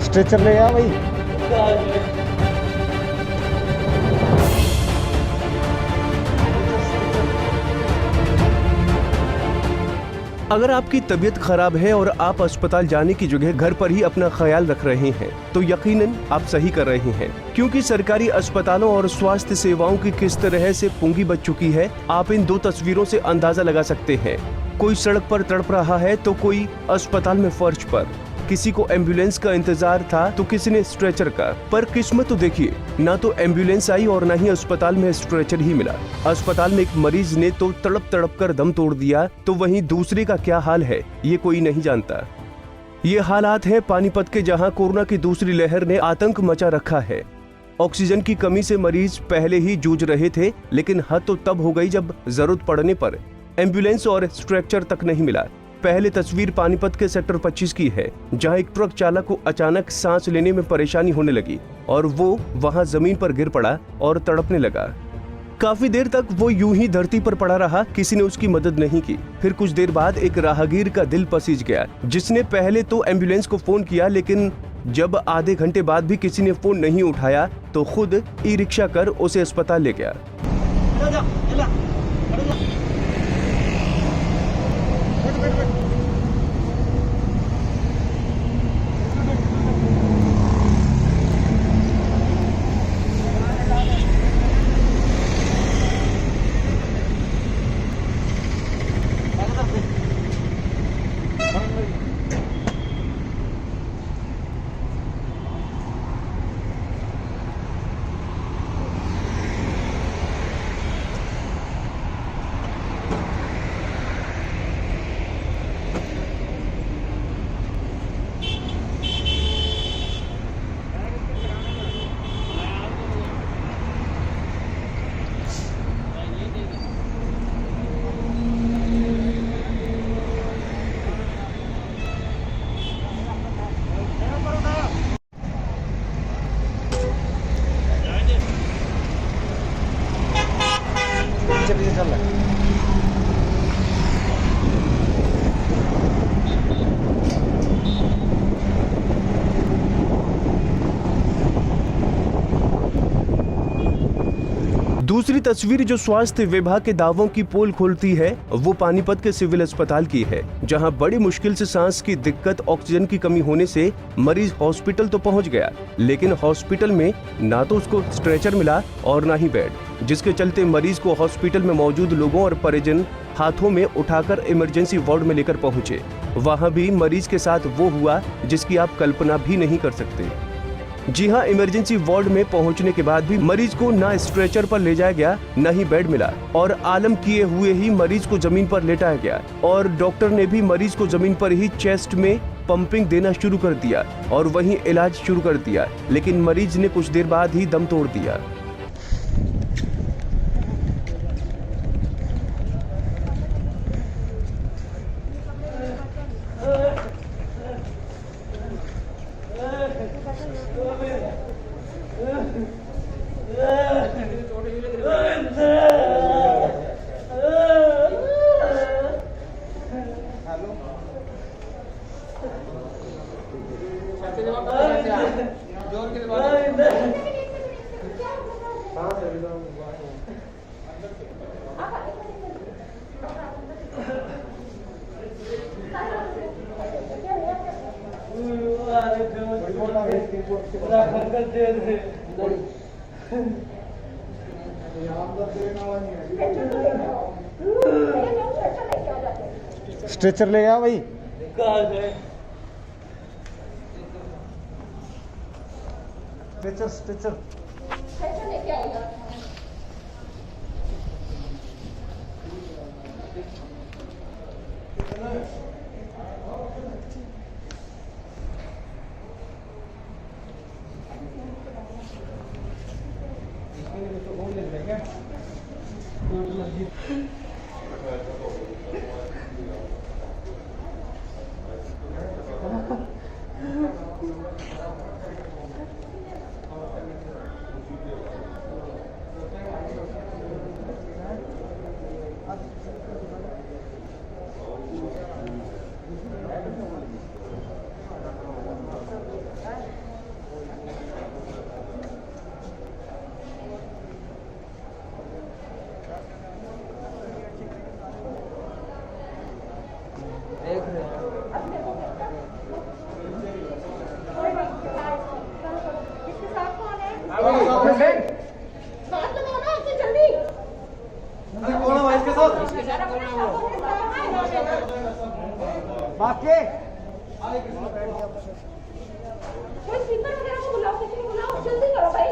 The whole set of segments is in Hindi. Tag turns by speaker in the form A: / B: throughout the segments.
A: स्ट्रेचर ले आ भाई।
B: अगर आपकी तबीयत खराब है और आप अस्पताल जाने की जगह घर पर ही अपना ख्याल रख रहे हैं तो यकीनन आप सही कर रहे हैं, क्योंकि सरकारी अस्पतालों और स्वास्थ्य सेवाओं की किस तरह से पूंगी बच चुकी है आप इन दो तस्वीरों से अंदाजा लगा सकते हैं। कोई सड़क पर तड़प रहा है तो कोई अस्पताल में फर्श पर, किसी को एम्बुलेंस का इंतजार था तो किसी ने स्ट्रेचर का। पर किस्मत तो देखिए, ना तो एम्बुलेंस आई और ना ही अस्पताल में स्ट्रेचर ही मिला। अस्पताल में एक मरीज ने तो तड़प तड़प कर दम तोड़ दिया, तो वहीं दूसरे का क्या हाल है ये कोई नहीं जानता। ये हालात है पानीपत के, जहां कोरोना की दूसरी लहर ने आतंक मचा रखा है। ऑक्सीजन की कमी से मरीज पहले ही जूझ रहे थे, लेकिन हद तो तब हो गई जब जरूरत पड़ने पर एम्बुलेंस और स्ट्रेचर तक नहीं मिला। पहले तस्वीर पानीपत के सेक्टर 25 की है, जहां एक ट्रक चालक को अचानक सांस लेने में परेशानी होने लगी और वो वहां जमीन पर गिर पड़ा और तड़पने लगा। काफी देर तक वो यूं ही धरती पर पड़ा रहा, किसी ने उसकी मदद नहीं की। फिर कुछ देर बाद एक राहगीर का दिल पसीज गया, जिसने पहले तो एम्बुलेंस को फोन किया, लेकिन जब आधे घंटे बाद भी किसी ने फोन नहीं उठाया तो खुद ई रिक्शा कर उसे अस्पताल ले गया।
A: पीछे चल रहा है।
B: दूसरी तस्वीर जो स्वास्थ्य विभाग के दावों की पोल खोलती है वो पानीपत के सिविल अस्पताल की है, जहां बड़ी मुश्किल से सांस की दिक्कत, ऑक्सीजन की कमी होने से मरीज हॉस्पिटल तो पहुंच गया, लेकिन हॉस्पिटल में ना तो उसको स्ट्रेचर मिला और ना ही बेड, जिसके चलते मरीज को हॉस्पिटल में मौजूद लोगों और परिजन हाथों में उठाकर इमरजेंसी वार्ड में लेकर पहुंचे। वहां भी मरीज के साथ वो हुआ जिसकी आप कल्पना भी नहीं कर सकते। जी हां, इमरजेंसी वार्ड में पहुंचने के बाद भी मरीज को ना स्ट्रेचर पर ले जाया गया, ना ही बेड मिला और आलम किए हुए ही मरीज को जमीन पर लेटाया गया और डॉक्टर ने भी मरीज को जमीन पर ही चेस्ट में पंपिंग देना शुरू कर दिया और वहीं इलाज शुरू कर दिया, लेकिन मरीज ने कुछ देर बाद ही दम तोड़ दिया।
A: स्ट्रेचर ले आ भाई। स्ट्रेचर स्ट्रेचर
C: हाथ लगाओ ना उससे जल्दी।
A: कौन है भाई इसके साथ? बाकी
C: कोई स्पीकर वगैरह को बुलाओ, किसी को बुलाओ, जल्दी करो भाई।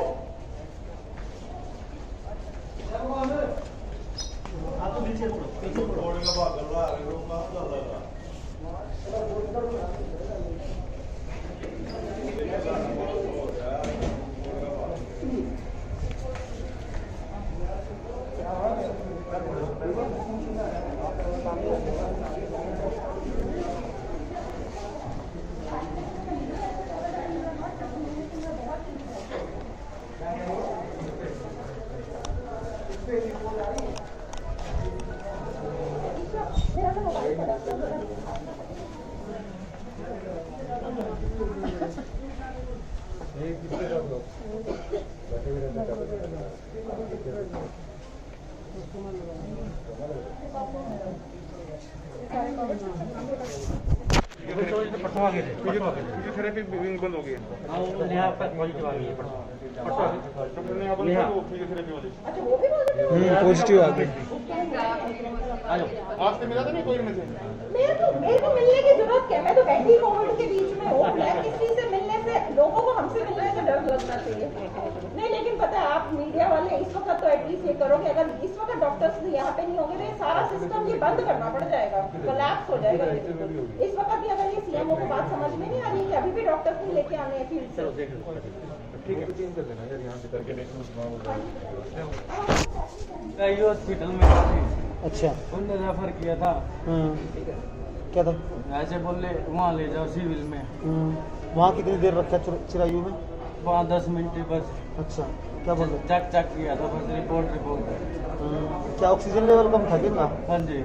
D: फिजियोथेरेपी बंद हो गई है।
C: अच्छा वो भी बोल रहे थे?
A: पॉजिटिव आ गई।
D: आज से मिला था नहीं कोई में से?
C: मेरे को मिलने की जरूरत क्या, मैं तो बैठी कोविड के बीच में हूँ। मैं किसी से मिलने से, लोगों को हमसे मिलने से डर लगना चाहिए। नहीं लेकिन पता है आप मीडिया वाले इस वक्त तो एटलीस्ट ये करो कि अगर इस वक्त डॉक्टर्स यहाँ पे नहीं होंगे तो ये सारा सिस्टम ये बंद करना पड़ जाएगा, कोलैप्स हो जाएगा। इस वक्त भी अगर ये सीएमओ को बात समझ में नहीं आ रही है कि अभी भी डॉक्टर्स नहीं लेके आने हैं फील्ड से।
D: ठीक है चेंज कर देना यार, यहाँ से करके देखो।
E: हॉस्पिटल में थी,
A: अच्छा
E: उनने रेफर किया था।
A: क्या था?
E: ऐसे बोले वहाँ ले जाओ सिविल में।
A: वहाँ कितनी देर रखा चिरायू में?
E: 5-10 मिनट बस
A: अच्छा क्या बोल रहे?
E: चेक किया था, बस रिपोर्ट।
A: क्या ऑक्सीजन लेवल कम था कि इनका?
E: हाँ जी,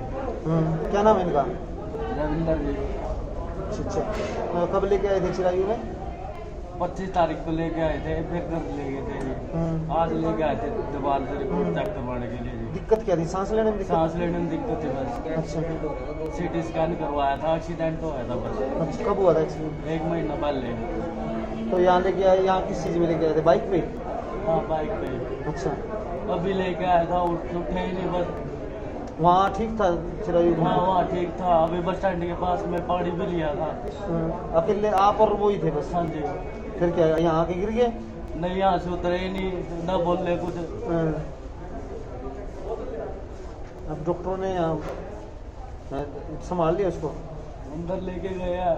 A: क्या नाम है इनका?
E: रविंदर जी।
A: अच्छा कब लेके आए थे चिरायू में?
E: 25 तारीख को लेके आए थे, फिर घर ले गए थे जी। आज लेके आए थे दोबारा से रिपोर्ट चेक करवाने के लिए जी।
A: दिक्कत क्या थी? सांस लेने में दिक्कत?
E: सांस लेने में दिक्कत थी बस।
A: अच्छा
E: CT स्कैन करवाया था, एक्सीडेंट तो आया था बस
A: अच्छा कब हुआ था एक्सीडेंट?
E: 1 महीना पहले।
A: तो यहाँ लेके आए, यहाँ किस चीज़ में लेके आए थे? बाइक पे?
E: हाँ बाइक पे।
A: अच्छा
E: अभी लेके आया था, उठे ही नहीं बस।
A: वहाँ ठीक था चिरायू में?
E: हाँ वहाँ ठीक था, अभी बस स्टैंड के पास में पानी भी लिया था।
A: अकेले आप और वो ही थे बस?
E: हाँ जी।
A: फिर क्या यहाँ आके गिर गए?
E: नहीं यहाँ से उतरे ही नहीं, ना बोले कुछ।
A: अब डॉक्टरों ने संभाल लिया उसको?
E: अंदर लेके गया।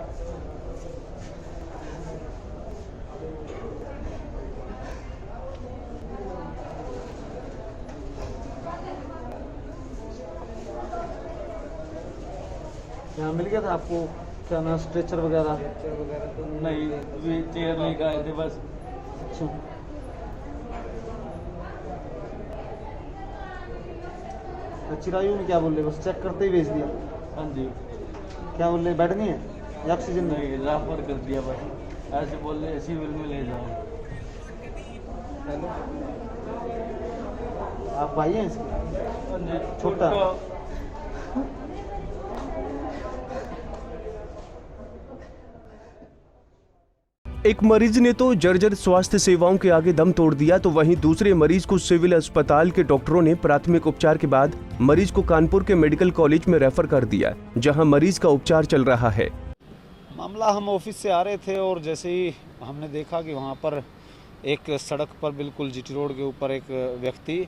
A: यहाँ मिल गया था आपको क्या ना स्ट्रेचर वगैरह?
E: नहीं वे चेयर लेके आए थे बस।
A: अच्छा चिरायू में क्या बोल रहे? बस चेक करते ही भेज दिया?
E: हाँ जी।
A: क्या बोल रहे? बेड नहीं है या ऑक्सीजन नहीं?
E: नहीं रेफर कर दिया बस, ऐसे बोल रहे सिविल में ले जाओ।
A: आप भाई हैं इसके?
E: हाँ जी।
A: छोटा?
B: एक मरीज ने तो जर्जर स्वास्थ्य सेवाओं के आगे दम तोड़ दिया, तो वहीं दूसरे मरीज को सिविल अस्पताल के डॉक्टरों ने प्राथमिक उपचार के बाद मरीज को कानपुर के मेडिकल कॉलेज में रेफर कर दिया, जहां मरीज का उपचार चल रहा है।
F: मामला, हम ऑफिस से आ रहे थे और जैसे ही हमने देखा कि वहाँ पर एक सड़क पर बिल्कुल जीटी रोड के ऊपर एक व्यक्ति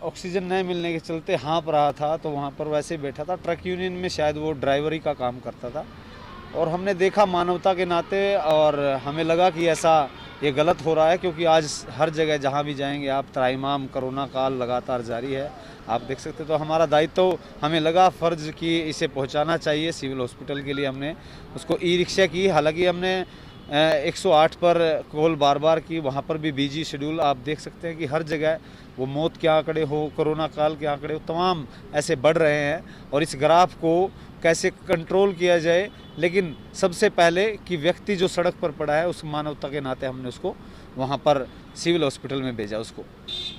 F: ऑक्सीजन नहीं मिलने के चलते हाँफ रहा था, तो वहाँ पर वैसे ही बैठा था। ट्रक यूनियन में शायद वो ड्राइवरी का काम करता था और हमने देखा मानवता के नाते, और हमें लगा कि ऐसा ये गलत हो रहा है, क्योंकि आज हर जगह जहाँ भी जाएंगे आप, त्राहिमाम कोरोना काल लगातार जारी है, आप देख सकते। तो हमारा दायित्व हमें लगा फ़र्ज़ कि इसे पहुँचाना चाहिए सिविल हॉस्पिटल के लिए। हमने उसको ई रिक्शा की, हालांकि हमने 108 पर कॉल बार बार की, वहाँ पर भी बिजी शेड्यूल। आप देख सकते हैं कि हर जगह वो मौत के आंकड़े हो, कोरोना काल के आंकड़े हो, तमाम ऐसे बढ़ रहे हैं और इस ग्राफ को कैसे कंट्रोल किया जाए। लेकिन सबसे पहले कि व्यक्ति जो सड़क पर पड़ा है, उस मानवता के नाते हमने उसको वहाँ पर सिविल हॉस्पिटल में भेजा उसको।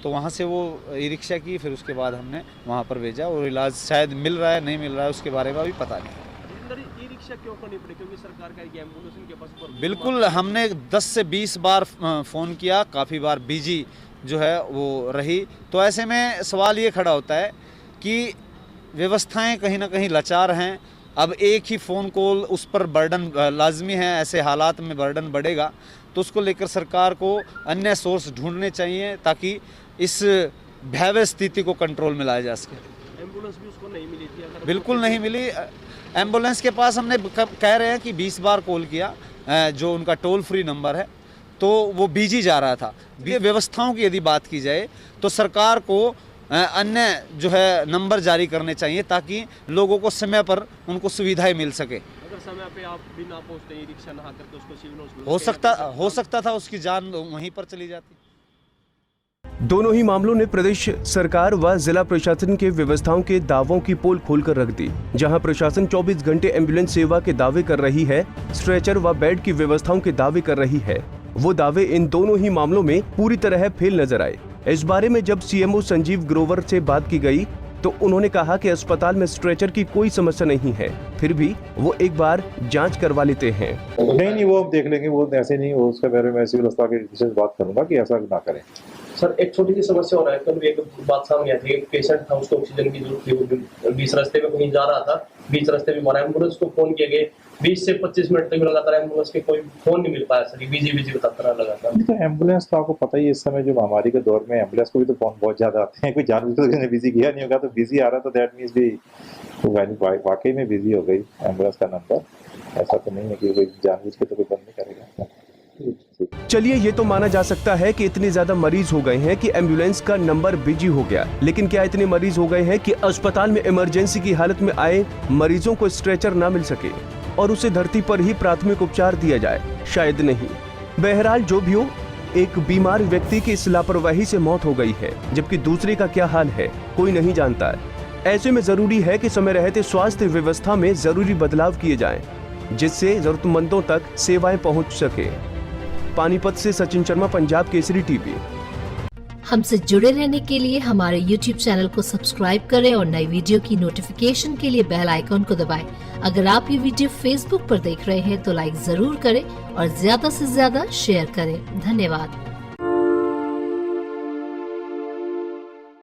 F: तो वहाँ से वो ई रिक्शा की, फिर उसके बाद हमने वहाँ पर भेजा और इलाज शायद मिल रहा है नहीं मिल रहा है उसके बारे में अभी पता नहीं।
G: समस्या क्यों करनी पड़ी, क्योंकि सरकार का एम्बुलेंस इनके पास
F: बिल्कुल, हमने 10 से 20 बार फ़ोन किया, काफ़ी बार बिजी जो है वो रही। तो ऐसे में सवाल ये खड़ा होता है कि व्यवस्थाएं कहीं ना कहीं लाचार हैं। अब एक ही फ़ोन कॉल उस पर बर्डन लाजमी है, ऐसे हालात में बर्डन बढ़ेगा, तो उसको लेकर सरकार को अन्य सोर्स ढूंढने चाहिए ताकि इस भयावह स्थिति को कंट्रोल में लाया जा सके।
G: एम्बुलेंस भी उसको नहीं मिली थी, अगर
F: बिल्कुल नहीं मिली। एम्बुलेंस के पास हमने कह रहे हैं कि 20 बार कॉल किया, जो उनका टोल फ्री नंबर है, तो वो बिजी जा रहा था। ये व्यवस्थाओं की यदि बात की जाए तो सरकार को अन्य जो है नंबर जारी करने चाहिए ताकि लोगों को समय पर उनको सुविधाएं मिल सके।
G: अगर समय पे आप भी ना पहुंचते, रिक्शा ना करके उसको सिविल हॉस्पिटल
F: हो सकता था उसकी जान वहीं पर चली जाती।
B: दोनों ही मामलों ने प्रदेश सरकार व जिला प्रशासन के व्यवस्थाओं के दावों की पोल खोलकर रख दी। जहां प्रशासन 24 घंटे एम्बुलेंस सेवा के दावे कर रही है, स्ट्रेचर व बेड की व्यवस्थाओं के दावे कर रही है, वो दावे इन दोनों ही मामलों में पूरी तरह फेल नजर आए। इस बारे में जब सीएमओ संजीव ग्रोवर से बात की गई तो उन्होंने कहा कि अस्पताल में स्ट्रेचर की कोई समस्या नहीं है, फिर भी वो एक बार जांच करवा लेते हैं।
H: नहीं, वो हम देख लेंगे, वो ऐसे नहीं, वो उसके बारे में सिविल अस्पताल के से बात करूंगा कि ऐसा ना करें।
I: सर, एक छोटी सी समस्या हो रहा है। कल एक बात सामने आई थी, एक पेशेंट था, उसको ऑक्सीजन की जरूरत थी, वो बीच रास्ते में कहीं जा रहा था, बीच रास्ते में हमारा एम्बुलेंस को फोन किए गए, 20 से 25 मिनट तक लगातार एम्बुलेंस के कोई फोन नहीं मिल पाया सर, बिजी बताता रहा लगातार।
H: तो एम्बुलेंस तो आपको पता ही है, इस समय जो महामारी के दौर में एम्बुलेंस को भी तो फोन बहुत ज्यादा आते हैं, कोई जानबूझकर किसी ने बिजी किया नहीं होगा, तो बिजी आ रहा तो दैट मींस भी वाकई में बिजी हो गई एम्बुलेंस का नंबर। ऐसा तो नहीं है कि कोई जानबूझ के तो कोई बंद नहीं करेगा।
B: चलिए, ये तो माना जा सकता है कि इतने ज्यादा मरीज हो गए हैं कि एम्बुलेंस का नंबर बिजी हो गया, लेकिन क्या इतने मरीज हो गए हैं कि अस्पताल में इमरजेंसी की हालत में आए मरीजों को स्ट्रेचर ना मिल सके और उसे धरती पर ही प्राथमिक उपचार दिया जाए? शायद नहीं। बहरहाल जो भी हो, एक बीमार व्यक्ति की इस लापरवाही से मौत हो गई है, जबकि दूसरे का क्या हाल है कोई नहीं जानता। ऐसे में जरूरी है कि समय रहते स्वास्थ्य व्यवस्था में जरूरी बदलाव किए जाएं, जिससे जरूरतमंदों तक सेवाएं पहुंच सके। पानीपत से सचिन शर्मा, पंजाब केसरी टीवी।
J: हमसे जुड़े रहने के लिए हमारे YouTube चैनल को सब्सक्राइब करें और नई वीडियो की नोटिफिकेशन के लिए बेल आइकॉन को दबाएं। अगर आप ये वीडियो Facebook पर देख रहे हैं तो लाइक जरूर करें और ज्यादा से ज्यादा शेयर करें। धन्यवाद।